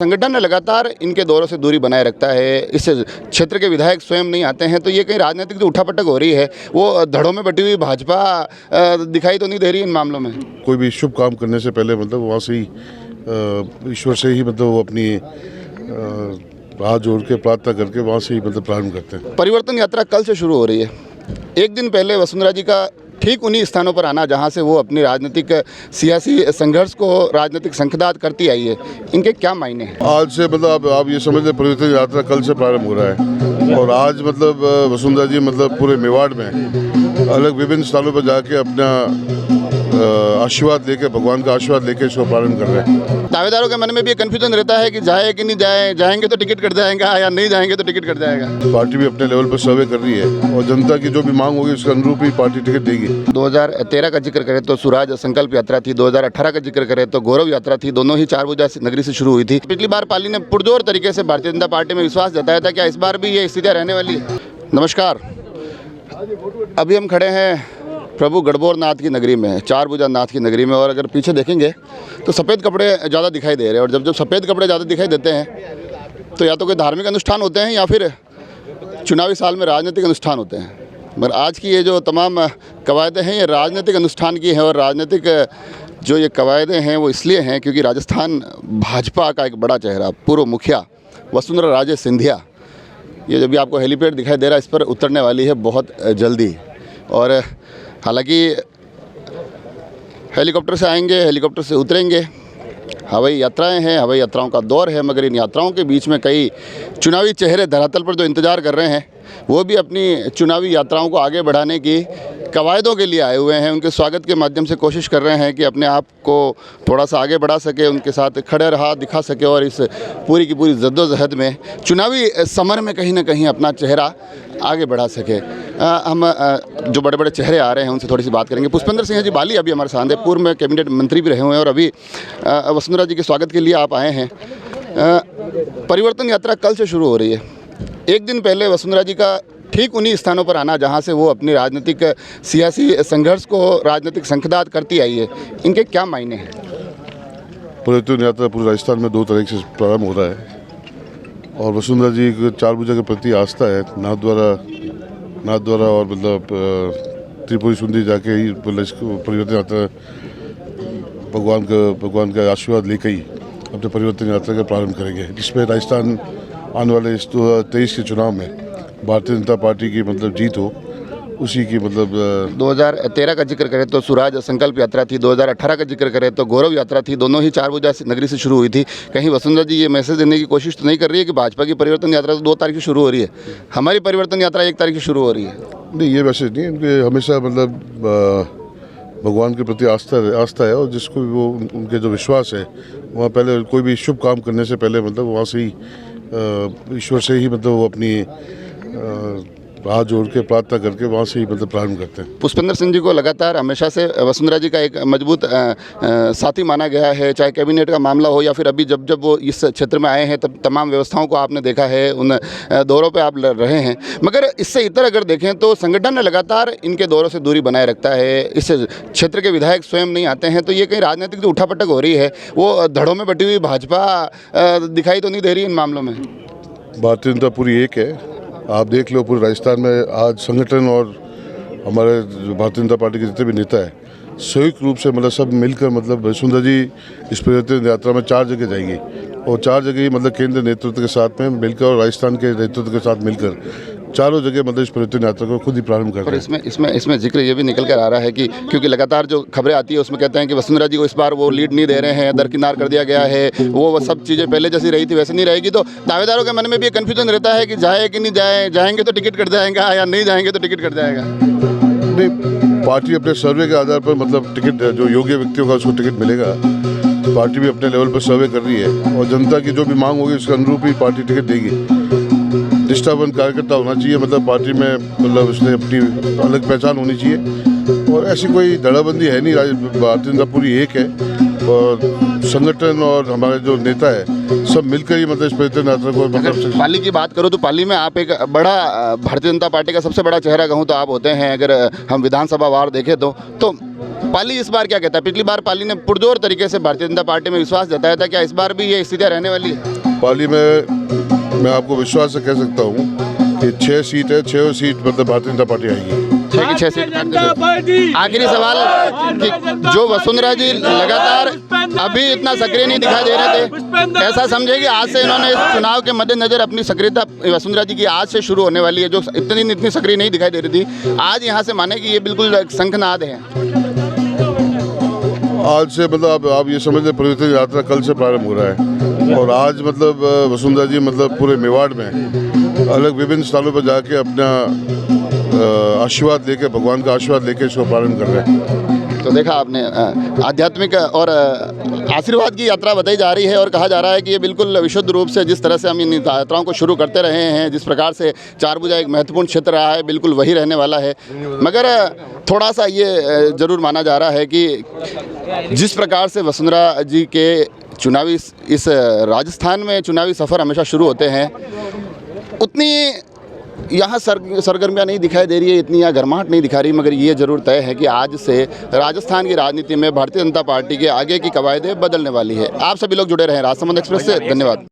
संगठन लगातार इनके दौरों से दूरी बनाए रखता है। इस क्षेत्र के विधायक स्वयं नहीं आते हैं, तो ये कहीं राजनीतिक जो उठापटक हो रही है वो धड़ों में बटी हुई भाजपा दिखाई तो नहीं दे रही इन मामलों में। कोई भी शुभ काम करने से पहले मतलब वहाँ से ही ईश्वर से ही मतलब वो अपनी हाथ जोड़ के प्रार्थना करके वहाँ से ही मतलब प्रारंभ करते हैं। परिवर्तन यात्रा कल से शुरू हो रही है। एक दिन पहले वसुंधरा जी का ठीक उन्हीं स्थानों पर आना जहां से वो अपनी राजनीतिक सियासी संघर्ष को राजनीतिक संखदात करती आई है, इनके क्या मायने हैं? आज से मतलब आप ये समझ लें परिवर्तन यात्रा कल से प्रारंभ हो रहा है और आज मतलब वसुंधरा जी मतलब पूरे मेवाड़ में अलग विभिन्न स्थानों पर जाके अपना आशीर्वाद लेके, भगवान का आशीर्वाद लेके इसको प्रारंभ कर रहे हैं। दावेदारों के मन में भी कन्फ्यूजन रहता है कि जाए कि नहीं जाए, जाएंगे तो टिकट कट जाएगा या नहीं जाएंगे तो टिकट कट जाएगा। पार्टी भी अपने लेवल पर सर्वे कर रही है और जनता की जो भी मांग होगी उसके अनुरूप ही पार्टी टिकट देगी। 2013 का जिक्र करें तो स्वराज संकल्प यात्रा थी, 2018 का जिक्र करें तो गौरव यात्रा थी। दोनों ही चारभुजा नगरी से शुरू हुई थी। पिछली बार पाली ने पुरजोर तरीके से भारतीय जनता पार्टी में विश्वास जताया था। क्या इस बार भी ये स्थितियाँ रहने वाली है? नमस्कार, अभी हम खड़े हैं प्रभु गढ़बोर नाथ की नगरी में, चारभुजा नाथ की नगरी में, और अगर पीछे देखेंगे तो सफ़ेद कपड़े ज़्यादा दिखाई दे रहे हैं। और जब सफ़ेद कपड़े ज़्यादा दिखाई देते हैं तो या तो कोई धार्मिक अनुष्ठान होते हैं या फिर चुनावी साल में राजनीतिक अनुष्ठान होते हैं। मगर आज की ये जो तमाम कवायदें हैं ये राजनीतिक अनुष्ठान की हैं। और राजनीतिक जो ये कवायदें हैं वो इसलिए हैं क्योंकि राजस्थान भाजपा का एक बड़ा चेहरा, पूर्व मुखिया वसुंधरा राजे सिंधिया, ये जो भी आपको हेलीपैड दिखाई दे रहा है इस पर उतरने वाली है बहुत जल्दी। और हालांकि हेलीकॉप्टर से आएंगे, हेलीकॉप्टर से उतरेंगे, हवाई यात्राएं हैं, हवाई यात्राओं का दौर है। मगर इन यात्राओं के बीच में कई चुनावी चेहरे धरातल पर जो इंतज़ार कर रहे हैं वो भी अपनी चुनावी यात्राओं को आगे बढ़ाने की कवायदों के लिए आए हुए हैं। उनके स्वागत के माध्यम से कोशिश कर रहे हैं कि अपने आप को थोड़ा सा आगे बढ़ा सके, उनके साथ खड़े रहा दिखा सके और इस पूरी की पूरी जद्दोजहद में चुनावी समर में कहीं ना कहीं अपना चेहरा आगे बढ़ा सके। हम जो बड़े बड़े चेहरे आ रहे हैं उनसे थोड़ी सी बात करेंगे। पुष्पेंद्र सिंह जी बाली अभी हमारे साथ हैं, पूर्व में कैबिनेट मंत्री भी रहे हुए हैं और अभी वसुंधरा जी के स्वागत के लिए आप आए हैं। परिवर्तन यात्रा कल से शुरू हो रही है। एक दिन पहले वसुंधरा जी का ठीक उन्हीं स्थानों पर आना जहां से वो अपनी राजनीतिक सियासी संघर्ष को राजनीतिक संखदात करती आई है, इनके क्या मायने हैं? परिवर्तन यात्रा पूरे राजस्थान में 2 तारीख से प्रारंभ हो रहा है और वसुंधरा जी को चारभुजा के प्रति आस्था है। नाथ द्वारा और मतलब त्रिपुरी सुंदरी जाके ही परिवर्तन यात्रा भगवान का आशीर्वाद लेकर ही अपने परिवर्तन यात्रा का प्रारंभ करेंगे, जिसमें राजस्थान आने वाले इस 2023 के चुनाव में भारतीय जनता पार्टी की मतलब जीत हो, उसी की मतलब 2013 का जिक्र करें तो स्वराज संकल्प यात्रा थी, 2018 का जिक्र करें तो गौरव यात्रा थी। दोनों ही चारभुजा नगरी से शुरू हुई थी। कहीं वसुंधरा जी ये मैसेज देने की कोशिश तो नहीं कर रही है कि भाजपा की परिवर्तन यात्रा तो 2 तारीख से शुरू हो रही है, हमारी परिवर्तन यात्रा 1 तारीख से शुरू हो रही है? नहीं, ये मैसेज नहीं। उनके हमेशा मतलब भगवान के प्रति आस्था है और जिसको वो उनके जो विश्वास है वहाँ पहले कोई भी शुभ काम करने से पहले मतलब वहाँ से ही ईश्वर से ही मतलब वो अपनी हाथ जोड़ के प्रार्थना करके वहाँ से ही मतलब प्रारंभ करते हैं। पुष्पेंद्र सिंह जी को लगातार हमेशा से वसुंधरा जी का एक मजबूत साथी माना गया है, चाहे कैबिनेट का मामला हो या फिर अभी जब वो इस क्षेत्र में आए हैं तब तमाम व्यवस्थाओं को आपने देखा है, उन दौरों पे आप रहे हैं। मगर इससे इतर अगर देखें तो संगठन लगातार इनके दौरों से दूरी बनाए रखता है। इस क्षेत्र के विधायक स्वयं नहीं आते हैं, तो ये कहीं राजनीतिक जो उठापटक हो रही है वो धड़ों में बटी हुई भाजपा दिखाई तो नहीं दे रही इन मामलों में? भारतीय जनता पूरी एक है। आप देख लो पूरे राजस्थान में आज संगठन और हमारे भारतीय जनता पार्टी के जितने भी नेता हैं संयुक्त रूप से मतलब सब मिलकर मतलब वसुंधरा जी इस परिवर्तन यात्रा में 4 जगह जाएंगी और 4 जगह ही मतलब केंद्र नेतृत्व के साथ में मिलकर और राजस्थान के नेतृत्व के साथ मिलकर चारों जगह मतलब इस परिवर्तन यात्रा को खुद ही प्रारंभ कर रहे हैं। इसमें जिक्र ये भी निकल कर आ रहा है कि क्योंकि लगातार जो खबरें आती है उसमें कहते हैं कि वसुंधरा जी को इस बार वो लीड नहीं दे रहे हैं, दरकिनार कर दिया गया है, वो सब चीज़ें पहले जैसी रही थी वैसे नहीं रहेगी। तो दावेदारों के मन में भी कन्फ्यूजन रहता है कि जाए कि नहीं जाए, जाएंगे तो टिकट कट जाएगा या नहीं जाएंगे तो टिकट कट जाएगा। नहीं, पार्टी अपने सर्वे के आधार पर मतलब टिकट जो योग्य व्यक्तियों का उसको टिकट मिलेगा। पार्टी भी अपने लेवल पर सर्वे कर रही है और जनता की जो भी मांग होगी उसके अनुरूप ही पार्टी टिकट देगी। निष्ठावान कार्यकर्ता होना चाहिए, मतलब पार्टी में मतलब उसने अपनी अलग पहचान होनी चाहिए और ऐसी कोई धड़ाबंदी है नहीं। भारतीय जनता पूरी एक है और संगठन और हमारे जो नेता है सब मिलकर ही मतलब इस पवित्र यात्रा को मतलब पाली की बात करूँ तो पाली में आप एक बड़ा भारतीय जनता पार्टी का सबसे बड़ा चेहरा कहूँ तो आप होते हैं। अगर हम विधानसभा वार देखें तो पाली इस बार क्या कहता है? पिछली बार पाली ने पुरजोर तरीके से भारतीय जनता पार्टी में विश्वास जताया था, क्या इस बार भी ये स्थितियाँ रहने वाली है? पाली में मैं आपको विश्वास से कह सकता हूँ कि 6 सीट है, 6 सीट मतलब भारतीय जनता पार्टी आएगी। 6 की 6 सीट। आखिरी सवाल कि जो वसुंधरा जी लगातार अभी इतना सक्रिय नहीं दिखाई दे रहे थे, ऐसा समझे कि आज से इन्होंने इस चुनाव के मद्देनजर अपनी सक्रियता वसुंधरा जी की आज से शुरू होने वाली है, जो इतनी सक्रिय नहीं दिखाई दे रही थी, आज यहाँ से माने कि ये बिल्कुल शंखनाद है? आज से मतलब आप ये समझ लें पवित्र यात्रा कल से प्रारंभ हो रहा है और आज मतलब वसुंधरा जी मतलब पूरे मेवाड़ में अलग विभिन्न स्थानों पर जाके अपना आशीर्वाद लेके, भगवान का आशीर्वाद लेके इसको प्रारंभ कर रहे हैं। तो देखा आपने आध्यात्मिक और आशीर्वाद की यात्रा बताई जा रही है और कहा जा रहा है कि ये बिल्कुल विशुद्ध रूप से जिस तरह से हम इन यात्राओं को शुरू करते रहे हैं, जिस प्रकार से चारभुजा एक महत्वपूर्ण क्षेत्र रहा है, बिल्कुल वही रहने वाला है। मगर थोड़ा सा ये जरूर माना जा रहा है कि जिस प्रकार से वसुंधरा जी के चुनावी इस राजस्थान में चुनावी सफ़र हमेशा शुरू होते हैं, उतनी यहाँ सरगर्मियाँ नहीं दिखाई दे रही है, इतनी यहाँ गर्माहट नहीं दिखा रही। मगर ये ज़रूर तय है कि आज से राजस्थान की राजनीति में भारतीय जनता पार्टी के आगे की कवायदें बदलने वाली है। आप सभी लोग जुड़े रहें राजसमंद एक्सप्रेस से। धन्यवाद।